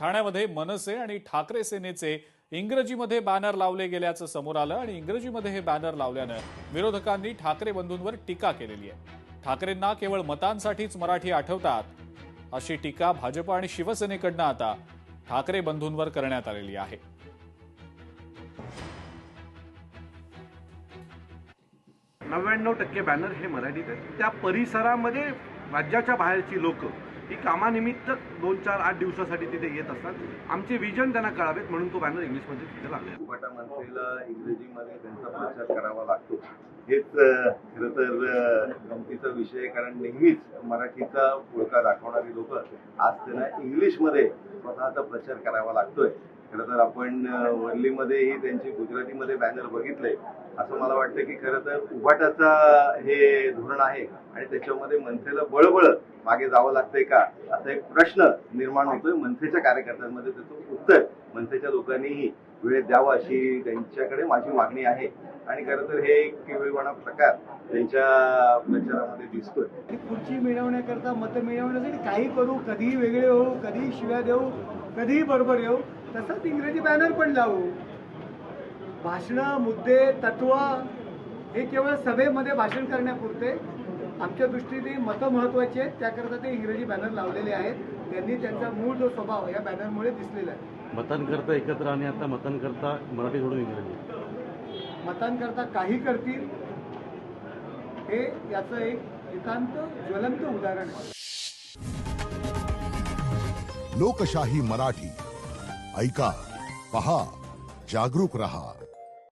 ठाण्यामध्ये मनसे आणि ठाकरे सेनेचे इंग्रजीमध्ये बॅनर लावले गेल्याचं समोर आलं आणि इंग्रजीमध्ये हे बॅनर लावल्यानं विरोधकांनी ठाकरे बंधूंवर टीका केलेली आहे। ठाकरेंना केवळ मतांसाठीच मराठी आठवतात अशी टीका भाजप आणि शिवसेनेकडनं आता ठाकरे बंधूंवर करण्यात आलेली आहे। 99% बॅनर हे मराठीत आहेत। त्या परिसरामध्ये राज्याच्या बाहेरची लोक ही कामानिमित्त 2-4-8 दिवसासाठी तिथे येत असतात। आमचे विजन त्यांना कळावेत म्हणून तो बॅनर इंग्लिशमध्ये तिथे लावला आहे। उभाटा मनसेला इंग्रजीमध्ये त्यांचा प्रचार करावा लागतो हेच खरं तर गमतीचा विषय आहे, कारण नेहमीच मराठीचा पुळका दाखवणारी लोक आज त्यांना इंग्लिशमध्ये स्वतःचा प्रचार करावा लागतोय। खरं तर आपण वरलीमध्येही त्यांची गुजरातीमध्ये बॅनर बघितले। असं मला वाटतं की खरं तर उभाटाचा हे धोरण आहे आणि त्याच्यामध्ये मनसेला बळबळ मागे जावं लागतंय का असा एक प्रश्न निर्माण होतोय मनसेच्या कार्यकर्त्यांमध्ये। त्याचं उत्तर मनसेच्या लोकांनीही वेळेत द्यावं अशी त्यांच्याकडे माझी मागणी आहे। आणि खरं तर हे एक केवळवाणा प्रकार त्यांच्या प्रचारामध्ये दिसतोय। खुर्ची मिळवण्याकरता मतं मिळवण्यासाठी काही करू, कधीही वेगळे होऊ, कधीही शिव्या देऊ, कधीही बरोबर येऊ, तसंच इंग्रजी बॅनर पण लावू। भाषणं, मुद्दे, तत्व हे केवळ सभेमध्ये भाषण करण्यापुरते आमच्या दृष्टीने मतं महत्त्वाची आहेत, त्याकरता ते इंग्रजी बॅनर लावलेले आहेत। त्यांनी त्यांचा मूळ जो स्वभाव या बॅनरमुळे दिसलेला आहे। मतांकरता एकत्र आणि आता मतांकरता मराठी सोडून इंग्रजी, मतांकरता काही करतील हे याचं एक एकांत ज्वलंत उदाहरण आहे। लोकशाही मराठी ऐका, पहा, जागरूक रहा।